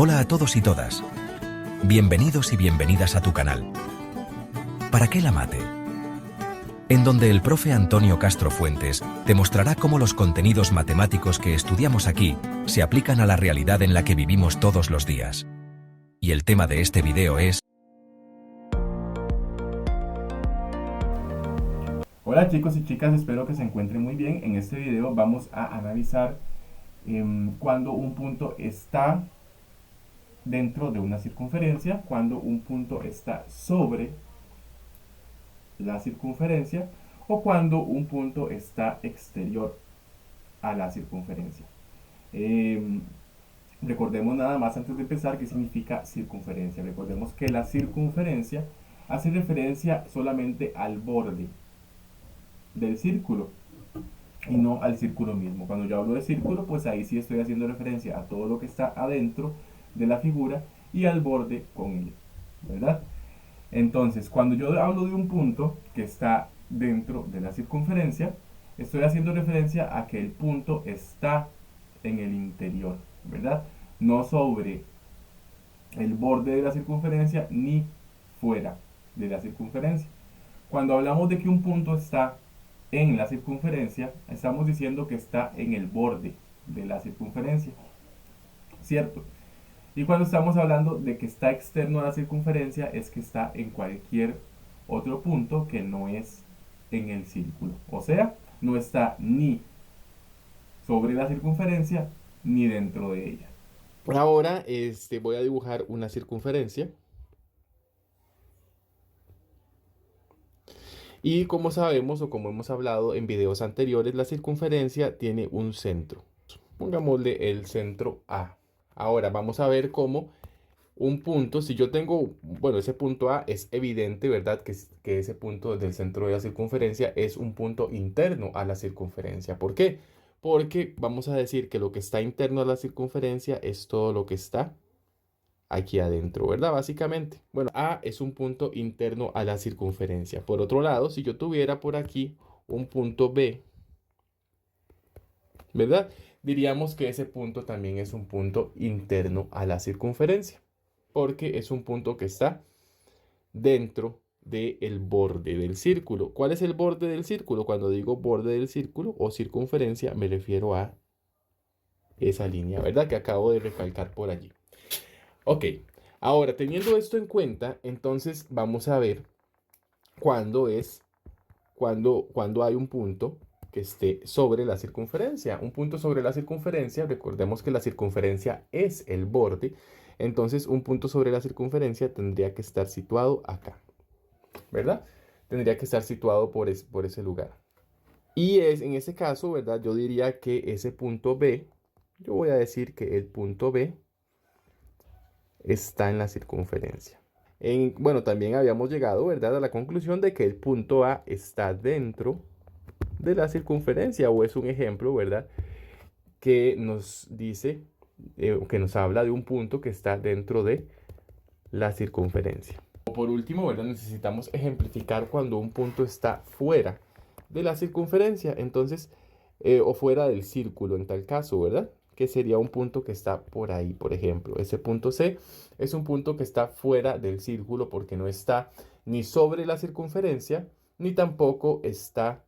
Hola a todos y todas. Bienvenidos y bienvenidas a tu canal. ¿Para qué la mate? En donde el profe Antonio Castro Fuentes te mostrará cómo los contenidos matemáticos que estudiamos aquí se aplican a la realidad en la que vivimos todos los días. Y el tema de este video es... Hola chicos y chicas, espero que se encuentren muy bien. En este video vamos a analizar cuando un punto está dentro de una circunferencia, cuando un punto está sobre la circunferencia o cuando un punto está exterior a la circunferencia. Em, Recordemos nada más antes de empezar qué significa circunferencia. Recordemos que la circunferencia hace referencia solamente al borde del círculo y no al círculo mismo. Cuando yo hablo de círculo, pues ahí sí estoy haciendo referencia a todo lo que está adentro de la figura y al borde con él, ¿verdad? Entonces, cuando yo hablo de un punto que está dentro de la circunferencia, estoy haciendo referencia a que el punto está en el interior, ¿verdad? No sobre el borde de la circunferencia ni fuera de la circunferencia. Cuando hablamos de que un punto está en la circunferencia, estamos diciendo que está en el borde de la circunferencia, ¿cierto? Y cuando estamos hablando de que está externo a la circunferencia, es que está en cualquier otro punto que no es en el círculo. O sea, no está ni sobre la circunferencia ni dentro de ella. Ahora voy a dibujar una circunferencia. Y como sabemos o como hemos hablado en videos anteriores, la circunferencia tiene un centro. Pongámosle el centro A. Ahora vamos a ver cómo un punto, si yo tengo, bueno, ese punto A es evidente, ¿verdad? Que ese punto del centro de la circunferencia es un punto interno a la circunferencia. ¿Por qué? Porque vamos a decir que lo que está interno a la circunferencia es todo lo que está aquí adentro, ¿verdad? Básicamente. Bueno, A es un punto interno a la circunferencia. Por otro lado, si yo tuviera por aquí un punto B, ¿verdad? Diríamos que ese punto también es un punto interno a la circunferencia, porque es un punto que está dentro del borde del círculo. ¿Cuál es el borde del círculo? Cuando digo borde del círculo o circunferencia, me refiero a esa línea, ¿verdad? Que acabo de recalcar por allí. Ok, ahora teniendo esto en cuenta, entonces vamos a ver cuándo cuando hay un punto que esté sobre la circunferencia. Un punto sobre la circunferencia, recordemos que la circunferencia es el borde, entonces un punto sobre la circunferencia tendría que estar situado acá, ¿verdad? Tendría que estar situado por ese lugar. Y en ese caso, ¿verdad? Yo diría que ese punto B, yo voy a decir que el punto B está en la circunferencia. Bueno, también habíamos llegado, ¿verdad?, a la conclusión de que el punto A está dentro de la circunferencia, o es un ejemplo, ¿verdad?, que nos dice, que nos habla de un punto que está dentro de la circunferencia. Por último, ¿verdad?, necesitamos ejemplificar cuando un punto está fuera de la circunferencia, entonces, o fuera del círculo en tal caso, ¿verdad? Que sería un punto que está por ahí, por ejemplo. Ese punto C es un punto que está fuera del círculo porque no está ni sobre la circunferencia, ni tampoco está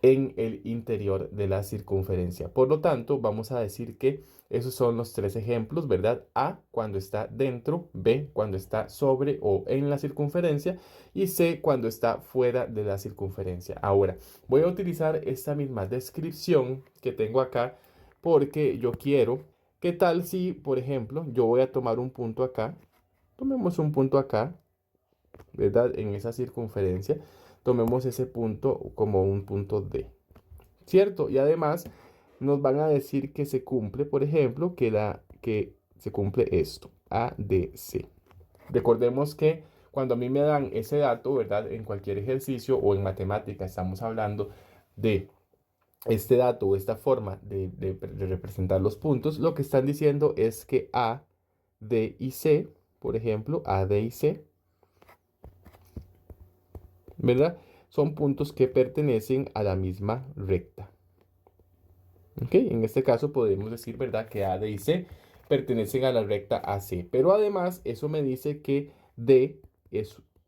en el interior de la circunferencia. Por lo tanto, vamos a decir que esos son los tres ejemplos, ¿verdad? A cuando está dentro, B cuando está sobre o en la circunferencia y C cuando está fuera de la circunferencia. Ahora, voy a utilizar esta misma descripción que tengo acá porque yo quiero, ¿qué tal si, por ejemplo, yo voy a tomar un punto acá? Tomemos un punto acá, ¿verdad? En esa circunferencia, tomemos ese punto como un punto D, ¿cierto? Y además nos van a decir que se cumple, por ejemplo, que se cumple esto, ADC. Recordemos que cuando a mí me dan ese dato, ¿verdad? En cualquier ejercicio o en matemática estamos hablando de este dato o esta forma de representar los puntos, lo que están diciendo es que A, D y C, por ejemplo, A, D y C, ¿verdad? Son puntos que pertenecen a la misma recta. ¿Ok? En este caso podemos decir, ¿verdad?, que A, D y C pertenecen a la recta AC. Pero además eso me dice que D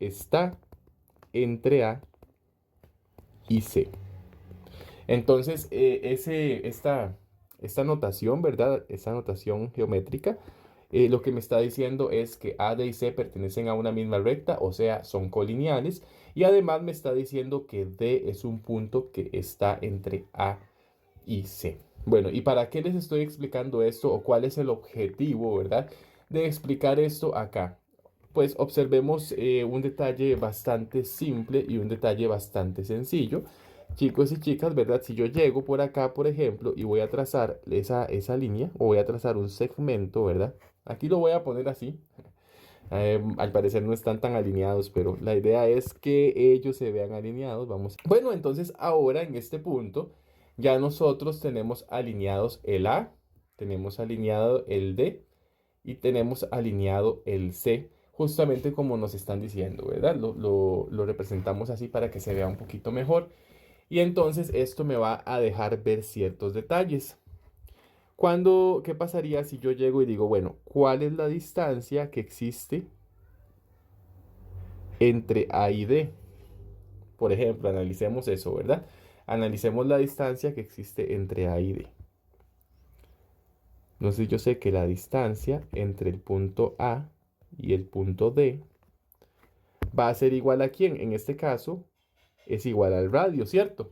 está entre A y C. Entonces, esta notación, ¿verdad? Esta notación geométrica, lo que me está diciendo es que A, D y C pertenecen a una misma recta, o sea, son colineales. Y además me está diciendo que D es un punto que está entre A y C. Bueno, ¿y para qué les estoy explicando esto o cuál es el objetivo, verdad, de explicar esto acá? Pues observemos un detalle bastante simple y un detalle bastante sencillo. Chicos y chicas, ¿verdad? Si yo llego por acá, por ejemplo, y voy a trazar esa línea, o voy a trazar un segmento, ¿verdad? Aquí lo voy a poner así. Al parecer no están tan alineados, pero la idea es que ellos se vean alineados. Vamos. Bueno, entonces ahora en este punto ya nosotros tenemos alineados el A, tenemos alineado el D y tenemos alineado el C, justamente como nos están diciendo, ¿verdad? Lo representamos así para que se vea un poquito mejor. Y entonces esto me va a dejar ver ciertos detalles. ¿Qué pasaría si yo llego y digo, bueno, ¿cuál es la distancia que existe entre A y D? Por ejemplo, analicemos eso, ¿verdad? Analicemos la distancia que existe entre A y D. Entonces yo sé que la distancia entre el punto A y el punto D va a ser igual a ¿quién? En este caso es igual al radio, ¿cierto?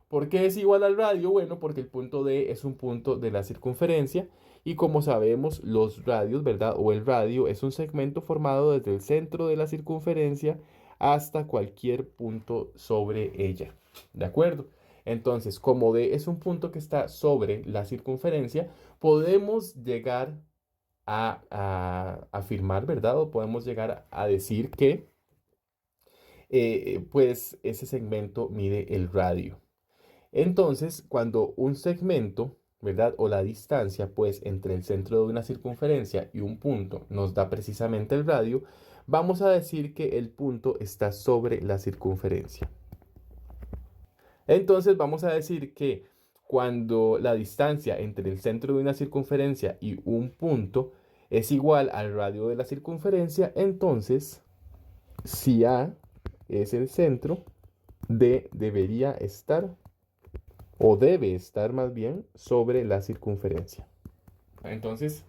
¿Por qué es igual al radio? Bueno, porque el punto D es un punto de la circunferencia y como sabemos, los radios, ¿verdad? O el radio es un segmento formado desde el centro de la circunferencia hasta cualquier punto sobre ella. ¿De acuerdo? Entonces, como D es un punto que está sobre la circunferencia, podemos llegar a afirmar, ¿verdad? O podemos llegar a decir que pues ese segmento mide el radio. Entonces, cuando un segmento, ¿verdad? O la distancia, pues, entre el centro de una circunferencia y un punto nos da precisamente el radio, vamos a decir que el punto está sobre la circunferencia. Entonces, vamos a decir que cuando la distancia entre el centro de una circunferencia y un punto es igual al radio de la circunferencia, entonces, si A es el centro, D debería estar, o debe estar más bien, sobre la circunferencia. Entonces,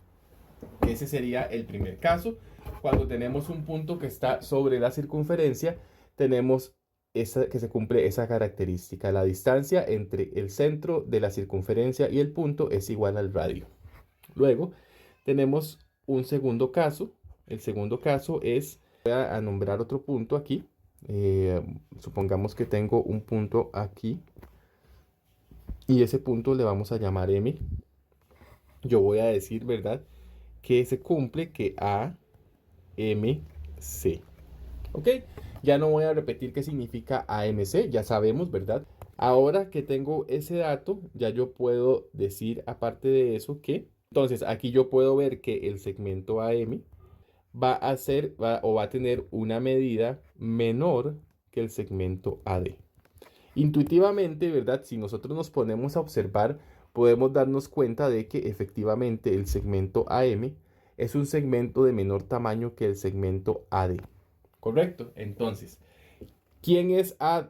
ese sería el primer caso. Cuando tenemos un punto que está sobre la circunferencia, tenemos que se cumple esa característica. La distancia entre el centro de la circunferencia y el punto es igual al radio. Luego, tenemos un segundo caso. El segundo caso es, voy a nombrar otro punto aquí. Supongamos que tengo un punto aquí y ese punto le vamos a llamar M. Yo voy a decir, ¿verdad?, que se cumple que A, M, C. ¿Ok? Ya no voy a repetir qué significa AMC, ya sabemos, ¿verdad? Ahora que tengo ese dato, ya yo puedo decir, aparte de eso, que entonces aquí yo puedo ver que el segmento AM va a tener una medida menor que el segmento AD. Intuitivamente, ¿verdad? Si nosotros nos ponemos a observar, podemos darnos cuenta de que efectivamente el segmento AM es un segmento de menor tamaño que el segmento AD. ¿Correcto? Entonces, ¿quién es AD?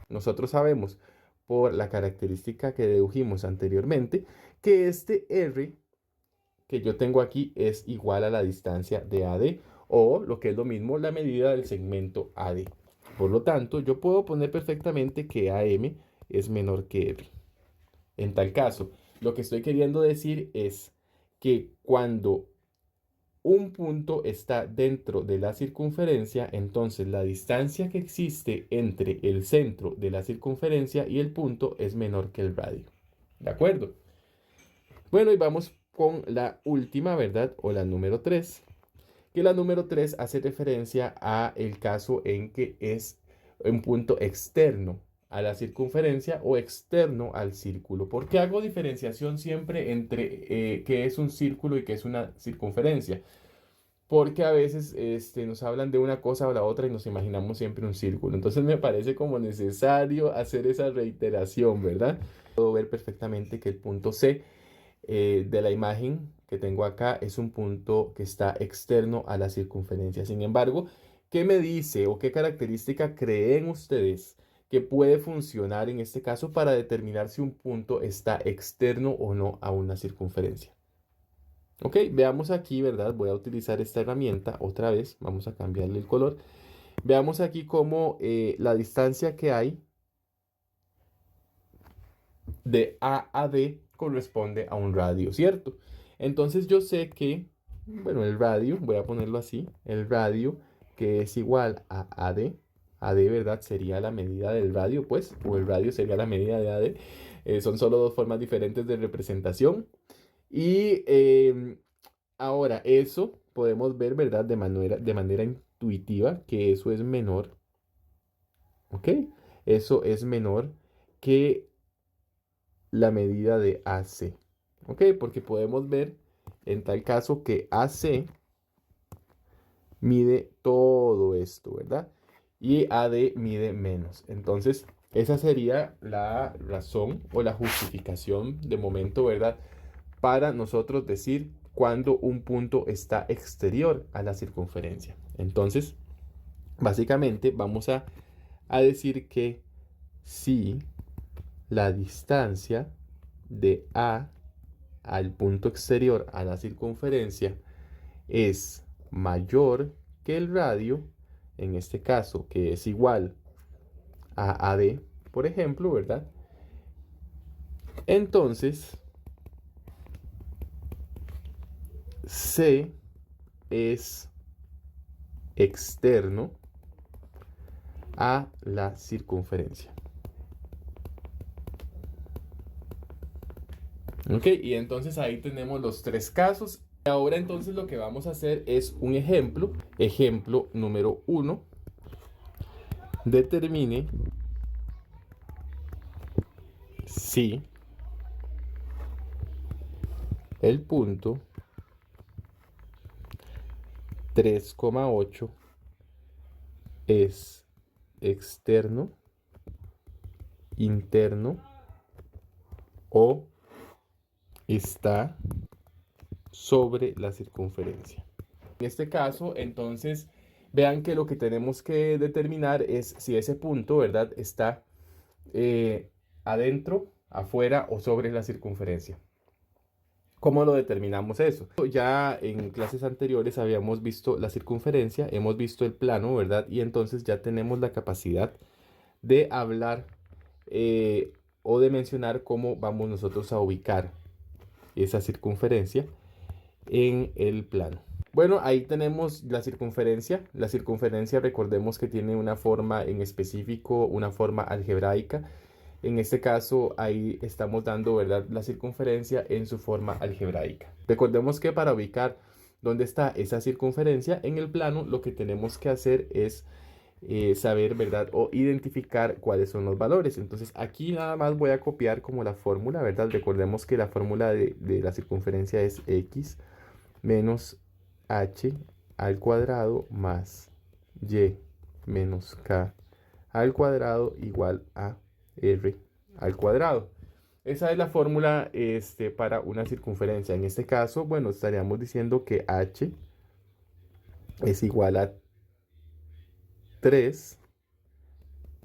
Nosotros sabemos por la característica que dedujimos anteriormente que este R que yo tengo aquí es igual a la distancia de AD, o lo que es lo mismo, la medida del segmento AD. Por lo tanto, yo puedo poner perfectamente que AM es menor que R. En tal caso, lo que estoy queriendo decir es que cuando un punto está dentro de la circunferencia, entonces la distancia que existe entre el centro de la circunferencia y el punto es menor que el radio. ¿De acuerdo? Bueno, y vamos con la última, ¿verdad? O la número 3. Que la número 3 hace referencia a el caso en que es un punto externo a la circunferencia o externo al círculo. ¿Por qué hago diferenciación siempre entre qué es un círculo y qué es una circunferencia? Porque a veces nos hablan de una cosa o la otra y nos imaginamos siempre un círculo. Entonces me parece como necesario hacer esa reiteración, ¿verdad? Puedo ver perfectamente que el punto C de la imagen que tengo acá es un punto que está externo a la circunferencia. Sin embargo, ¿qué me dice o qué característica creen ustedes que puede funcionar en este caso para determinar si un punto está externo o no a una circunferencia? Ok, veamos aquí, ¿verdad? Voy a utilizar esta herramienta otra vez. Vamos a cambiarle el color. Veamos aquí cómo la distancia que hay de A a D corresponde a un radio, ¿cierto? Entonces yo sé que, bueno, el radio, voy a ponerlo así, el radio que es igual a AD, AD, ¿verdad? Sería la medida del radio, pues, o el radio sería la medida de AD. Son solo dos formas diferentes de representación. Y ahora, eso podemos ver, ¿verdad? De manera intuitiva que eso es menor, ¿ok? Eso es menor que la medida de AC, ¿ok? Porque podemos ver en tal caso que AC mide todo esto, ¿verdad? Y AD mide menos. Entonces, esa sería la razón o la justificación de momento, ¿verdad? Para nosotros decir cuando un punto está exterior a la circunferencia. Entonces, básicamente vamos a decir que si la distancia de A al punto exterior a la circunferencia es mayor que el radio, en este caso que es igual a AD, por ejemplo, ¿verdad? Entonces, C es externo a la circunferencia. Ok, y entonces ahí tenemos los tres casos. Ahora entonces lo que vamos a hacer es un ejemplo. Ejemplo número 1. Determine si el punto 3,8 es externo, interno o está sobre la circunferencia. En este caso, entonces, vean que lo que tenemos que determinar es si ese punto, ¿verdad?, está adentro, afuera o sobre la circunferencia. ¿Cómo lo determinamos eso? Ya en clases anteriores habíamos visto la circunferencia, hemos visto el plano, ¿verdad? Y entonces ya tenemos la capacidad de hablar o de mencionar cómo vamos nosotros a ubicar esa circunferencia en el plano. Bueno, ahí tenemos la circunferencia. La circunferencia, recordemos que tiene una forma en específico, una forma algebraica. En este caso, ahí estamos dando, ¿verdad?, la circunferencia en su forma algebraica. Recordemos que para ubicar dónde está esa circunferencia en el plano, lo que tenemos que hacer es saber, ¿verdad?, o identificar cuáles son los valores. Entonces, aquí nada más voy a copiar como la fórmula, ¿verdad? Recordemos que la fórmula de la circunferencia es x menos h al cuadrado más y menos k al cuadrado igual a r al cuadrado. Esa es la fórmula para una circunferencia. En este caso, bueno, estaríamos diciendo que h es igual a 3,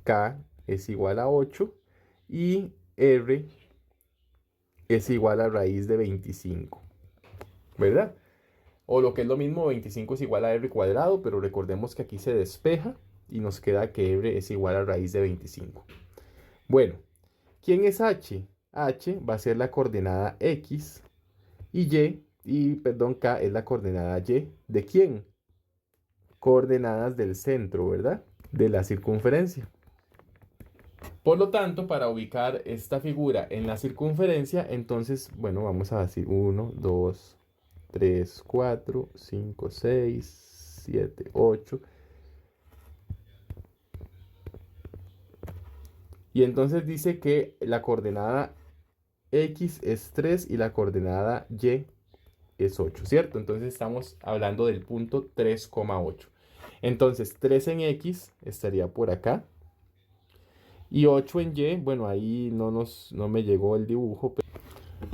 k es igual a 8 y r es igual a raíz de 25, ¿verdad? O lo que es lo mismo, 25 es igual a r cuadrado, pero recordemos que aquí se despeja y nos queda que r es igual a raíz de 25. Bueno, ¿quién es h? H va a ser la coordenada x y k es la coordenada y. ¿De quién? Coordenadas del centro, ¿verdad? De la circunferencia. Por lo tanto, para ubicar esta figura en la circunferencia, entonces, bueno, vamos a decir 1, 2, 3, 4, 5, 6, 7, 8. Y entonces dice que la coordenada x es 3 y la coordenada y es 8, ¿cierto? Entonces estamos hablando del punto 3,8. Entonces 3 en x estaría por acá. Y 8 en y, bueno, ahí no me llegó el dibujo,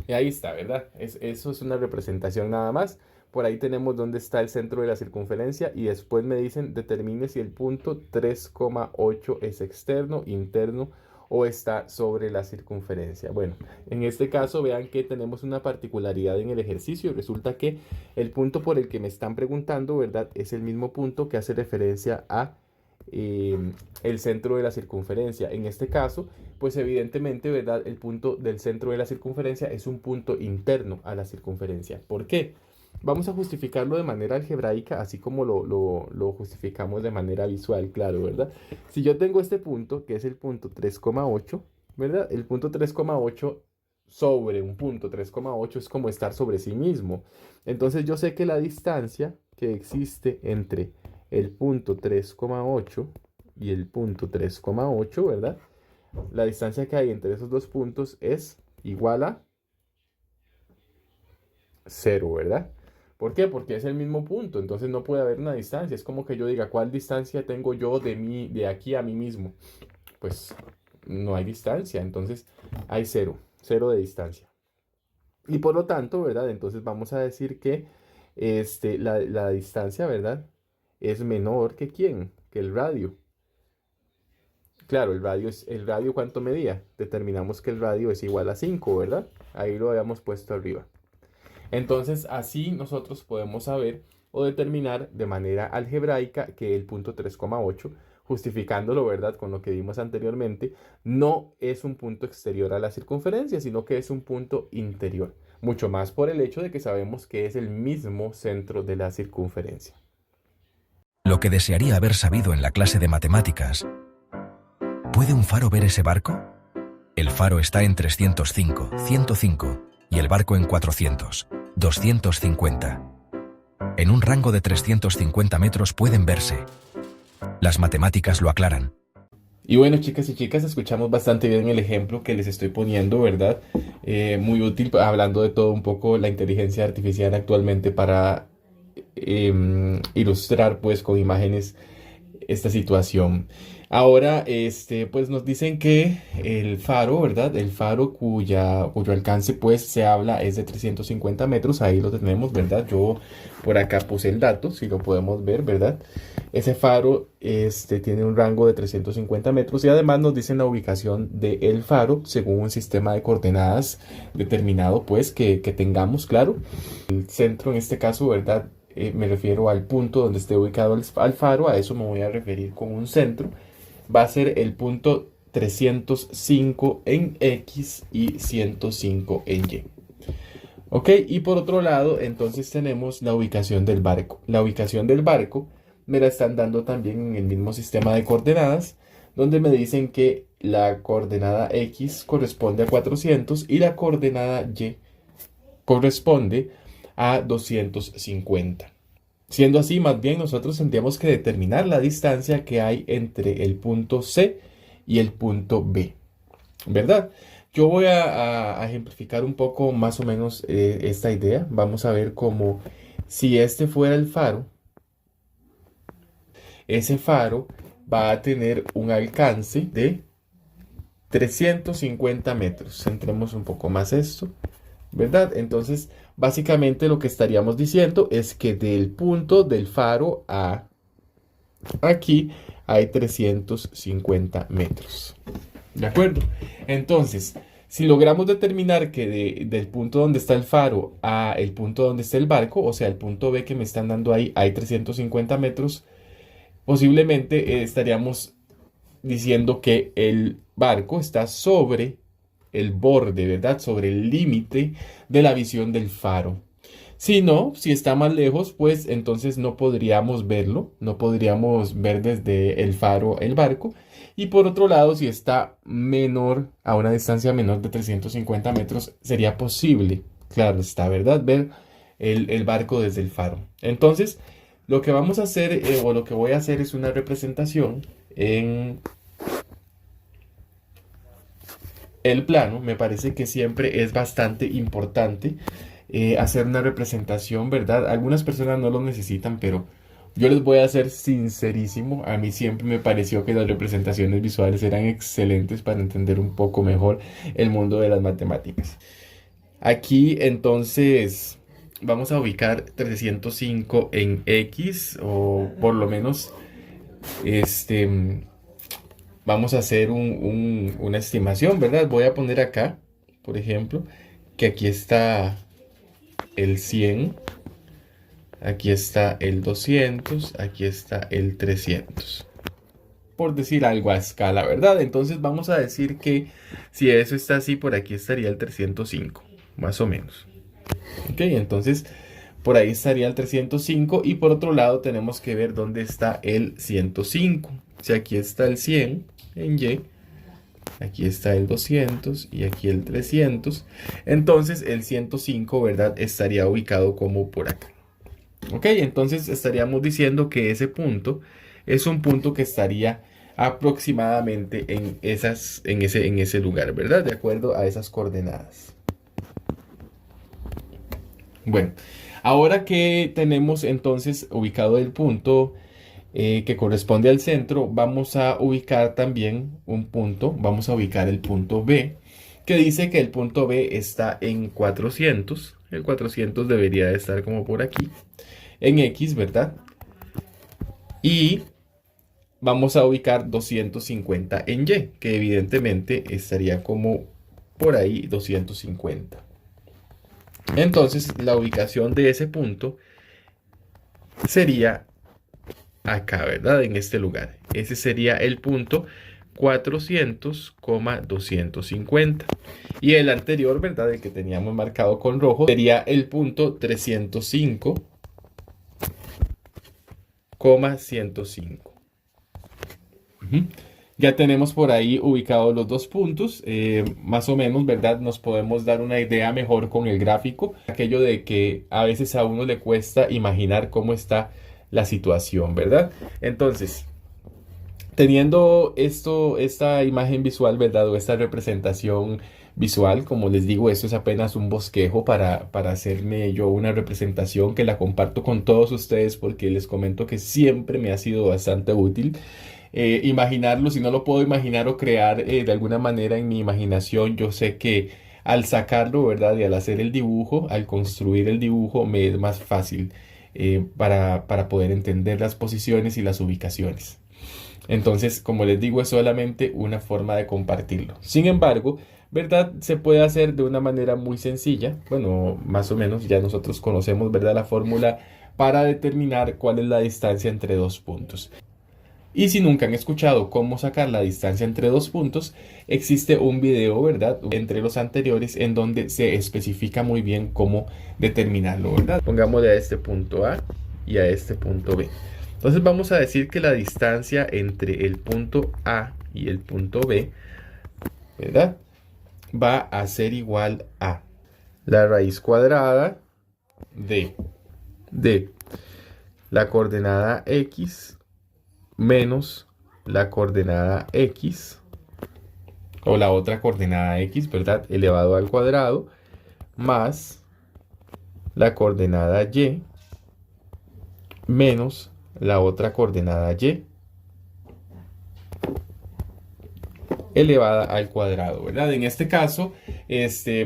Y ahí está, ¿verdad? Eso es una representación nada más. Por ahí tenemos dónde está el centro de la circunferencia y después me dicen determine si el punto 3,8 es externo, interno o está sobre la circunferencia. Bueno, en este caso vean que tenemos una particularidad en el ejercicio. Resulta que el punto por el que me están preguntando, ¿verdad? Es el mismo punto que hace referencia a el centro de la circunferencia. En este caso, pues evidentemente, ¿verdad? El punto del centro de la circunferencia es un punto interno a la circunferencia. ¿Por qué? Vamos a justificarlo de manera algebraica, así como lo justificamos de manera visual, claro, ¿verdad? Si yo tengo este punto, que es el punto 3,8, ¿verdad? El punto 3,8 sobre un punto 3,8 es como estar sobre sí mismo. Entonces yo sé que la distancia que existe entre el punto 3,8 y el punto 3,8, ¿verdad? La distancia que hay entre esos dos puntos es igual a 0, ¿verdad? ¿Por qué? Porque es el mismo punto, entonces no puede haber una distancia. Es como que yo diga, ¿cuál distancia tengo yo de aquí a mí mismo? Pues no hay distancia, entonces hay 0, 0 de distancia. Y por lo tanto, ¿verdad? Entonces vamos a decir que la distancia, ¿verdad? Es menor que ¿quién? Que el radio. Claro, el radio ¿cuánto medía? Determinamos que el radio es igual a 5, ¿verdad? Ahí lo habíamos puesto arriba. Entonces, así nosotros podemos saber o determinar de manera algebraica que el punto 3,8, justificándolo, ¿verdad? Con lo que vimos anteriormente, no es un punto exterior a la circunferencia, sino que es un punto interior. Mucho más por el hecho de que sabemos que es el mismo centro de la circunferencia. Lo que desearía haber sabido en la clase de matemáticas. ¿Puede un faro ver ese barco? El faro está en 305, 105 y el barco en 400, 250. En un rango de 350 metros pueden verse. Las matemáticas lo aclaran. Y bueno, chicas y chicas, escuchamos bastante bien el ejemplo que les estoy poniendo, ¿verdad? Muy útil, hablando de todo un poco la inteligencia artificial actualmente para ilustrar pues con imágenes esta situación. Ahora, pues nos dicen que el faro, ¿verdad? El faro cuyo alcance, pues, se habla es de 350 metros. Ahí lo tenemos, ¿verdad? Yo por acá puse el dato, si lo podemos ver, ¿verdad? Ese faro, tiene un rango de 350 metros y además nos dicen la ubicación del faro según un sistema de coordenadas determinado, pues, que tengamos, claro. El centro, en este caso, ¿verdad? Me refiero al punto donde esté ubicado al faro, a eso me voy a referir con un centro. Va a ser el punto 305 en X y 105 en Y. Ok, y por otro lado, entonces tenemos la ubicación del barco. La ubicación del barco me la están dando también en el mismo sistema de coordenadas, donde me dicen que la coordenada X corresponde a 400 y la coordenada Y corresponde a 250. Siendo así, más bien nosotros tendríamos que determinar la distancia que hay entre el punto C y el punto B, ¿verdad? Yo voy a ejemplificar un poco más o menos esta idea. Vamos a ver cómo si este fuera el faro, ese faro va a tener un alcance de 350 metros. Centremos un poco más esto, ¿verdad? Entonces, básicamente lo que estaríamos diciendo es que del punto del faro a aquí hay 350 metros. ¿De acuerdo? Entonces, si logramos determinar que del punto donde está el faro a el punto donde está el barco, o sea, el punto B que me están dando ahí, hay 350 metros, posiblemente estaríamos diciendo que el barco está sobre el borde, ¿verdad? Sobre el límite de la visión del faro. Si no, si está más lejos, pues entonces no podríamos verlo, no podríamos ver desde el faro el barco. Y por otro lado, si está menor, a una distancia menor de 350 metros, sería posible, claro está, ¿verdad? Ver el barco desde el faro. Entonces, lo que vamos a hacer, o lo que voy a hacer es una representación en el plano. Me parece que siempre es bastante importante hacer una representación, ¿verdad? Algunas personas no lo necesitan, pero yo les voy a ser sincerísimo. A mí siempre me pareció que las representaciones visuales eran excelentes para entender un poco mejor el mundo de las matemáticas. Aquí entonces vamos a ubicar 305 en X, o por lo menos vamos a hacer una estimación, ¿verdad? Voy a poner acá, por ejemplo, que aquí está el 100, aquí está el 200, aquí está el 300. Por decir algo a escala, ¿verdad? Entonces vamos a decir que si eso está así, por aquí estaría el 305, más o menos. Ok, entonces por ahí estaría el 305 y por otro lado tenemos que ver dónde está el 105. Si aquí está el 100 en Y, aquí está el 200 y aquí el 300. Entonces el 105, ¿verdad? Estaría ubicado como por acá. Ok, entonces estaríamos diciendo que ese punto es un punto que estaría aproximadamente en ese lugar, ¿verdad? De acuerdo a esas coordenadas. Bueno, ahora que tenemos entonces ubicado el punto que corresponde al centro, vamos a ubicar también un punto, vamos a ubicar el punto B, que dice que el punto B está en 400. El 400 debería de estar como por aquí, en X, ¿verdad? Y vamos a ubicar 250 en Y, que evidentemente estaría como por ahí 250. Entonces, la ubicación de ese punto sería acá, ¿verdad? En este lugar. Ese sería el punto 400,250. Y el anterior, ¿verdad? El que teníamos marcado con rojo, sería el punto 305,105. Ya tenemos por ahí ubicados los dos puntos, más o menos, ¿verdad? Nos podemos dar una idea mejor con el gráfico. Aquello de que a veces a uno le cuesta imaginar cómo está la situación, ¿verdad? Entonces, teniendo esta imagen visual, ¿verdad? O esta representación visual, como les digo, esto es apenas un bosquejo para hacerme yo una representación que la comparto con todos ustedes porque les comento que siempre me ha sido bastante útil. Imaginarlo, si no lo puedo imaginar o crear de alguna manera en mi imaginación, yo sé que al sacarlo, ¿verdad? Y al hacer el dibujo, al construir el dibujo, me es más fácil para poder entender las posiciones y las ubicaciones. Entonces, como les digo, es solamente una forma de compartirlo. Sin embargo, ¿verdad? Se puede hacer de una manera muy sencilla. Bueno, más o menos ya nosotros conocemos, ¿verdad? La fórmula para determinar cuál es la distancia entre dos puntos. Y si nunca han escuchado cómo sacar la distancia entre dos puntos, existe un video, ¿verdad? Entre los anteriores en donde se especifica muy bien cómo determinarlo, ¿verdad? Pongámosle a este punto A y a este punto B. Entonces vamos a decir que la distancia entre el punto A y el punto B, ¿verdad? Va a ser igual a la raíz cuadrada de la coordenada X menos la coordenada X, o la otra coordenada X, ¿verdad? Elevado al cuadrado, más la coordenada Y, menos la otra coordenada Y, elevada al cuadrado, ¿verdad? En este caso,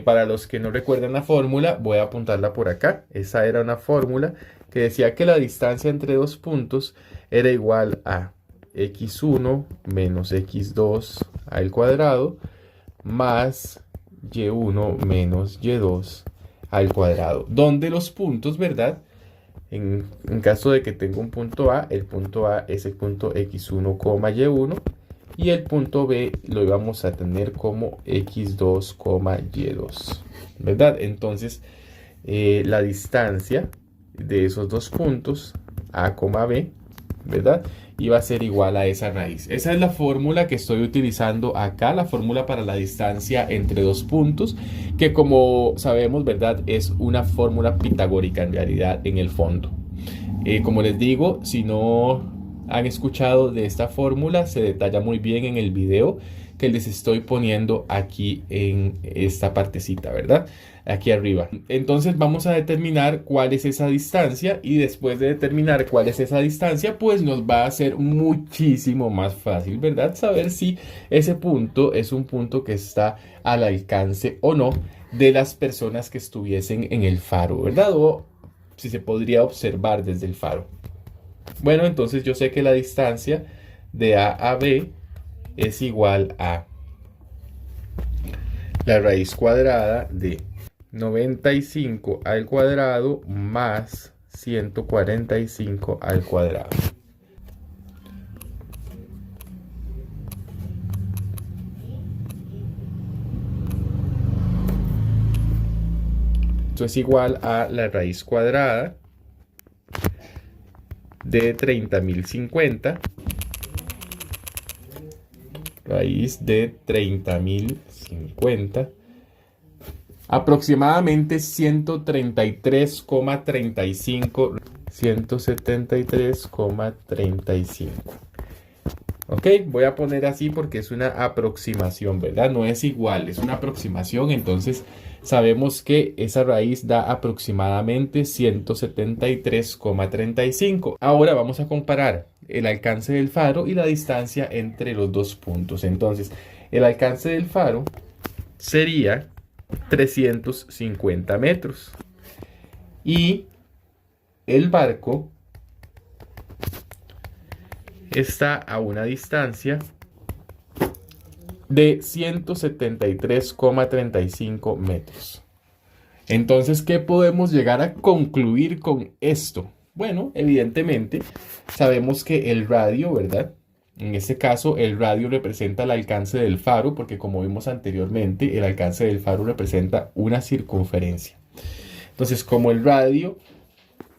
para los que no recuerdan la fórmula, voy a apuntarla por acá. Esa era una fórmula que decía que la distancia entre dos puntos era igual a x1 menos x2 al cuadrado más y1 menos y2 al cuadrado, donde los puntos, ¿verdad? En caso de que tenga un punto A, el punto A es el punto x1, y1 y el punto B lo íbamos a tener como x2, y2, ¿verdad? Entonces, la distancia de esos dos puntos, A, B, ¿verdad? Y va a ser igual a esa raíz. Esa es la fórmula que estoy utilizando acá, la fórmula para la distancia entre dos puntos, que como sabemos, ¿verdad? Es una fórmula pitagórica en realidad en el fondo. Como les digo, si no han escuchado de esta fórmula, se detalla muy bien en el video que les estoy poniendo aquí en esta partecita, ¿verdad? Aquí arriba. Entonces vamos a determinar cuál es esa distancia, y después de determinar cuál es esa distancia, pues nos va a ser muchísimo más fácil, ¿verdad? Saber si ese punto es un punto que está al alcance o no de las personas que estuviesen en el faro, ¿verdad? O si se podría observar desde el faro. Bueno, entonces yo sé que la distancia de A a B es igual a la raíz cuadrada de 95 al cuadrado más 145 al cuadrado. Esto es igual a la raíz cuadrada de 30.050. Raíz de 30.050. Aproximadamente 133,35. 173,35. Ok, voy a poner así porque es una aproximación, ¿verdad? No es igual, es una aproximación. Entonces sabemos que esa raíz da aproximadamente 173,35. Ahora vamos a comparar el alcance del faro y la distancia entre los dos puntos. Entonces, el alcance del faro sería 350 metros. Y el barco está a una distancia de 173,35 metros. Entonces, ¿qué podemos llegar a concluir con esto? Bueno, evidentemente sabemos que el radio, ¿verdad? En este caso, el radio representa el alcance del faro, porque como vimos anteriormente, el alcance del faro representa una circunferencia. Entonces, como el radio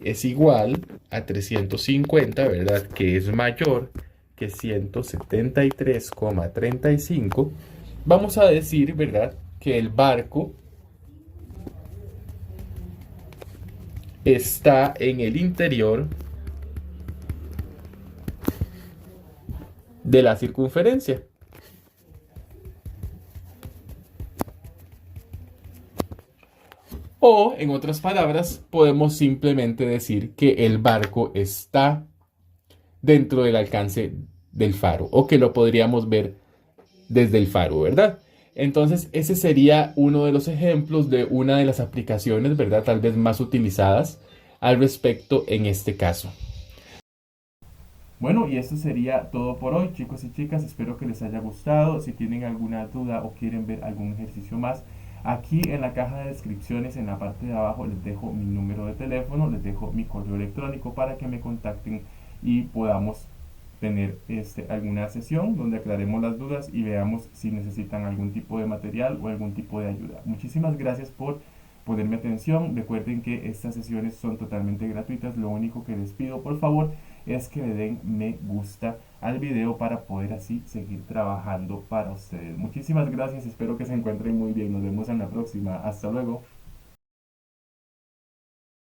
es igual a 350, ¿verdad? Que es mayor que 173,35, vamos a decir, ¿verdad? Que el barco está en el interior de la circunferencia. O, en otras palabras, podemos simplemente decir que el barco está dentro del alcance del faro, o que lo podríamos ver desde el faro, ¿verdad? Entonces, ese sería uno de los ejemplos de una de las aplicaciones, ¿verdad? Tal vez más utilizadas al respecto en este caso. Bueno, y eso sería todo por hoy, chicos y chicas. Espero que les haya gustado. Si tienen alguna duda o quieren ver algún ejercicio más, aquí en la caja de descripciones, en la parte de abajo, les dejo mi número de teléfono, les dejo mi correo electrónico para que me contacten y podamos tener alguna sesión donde aclaremos las dudas y veamos si necesitan algún tipo de material o algún tipo de ayuda. Muchísimas gracias por ponerme atención. Recuerden que estas sesiones son totalmente gratuitas. Lo único que les pido, por favor, es que le den me gusta al video para poder así seguir trabajando para ustedes. Muchísimas gracias, espero que se encuentren muy bien. Nos vemos en la próxima. Hasta luego.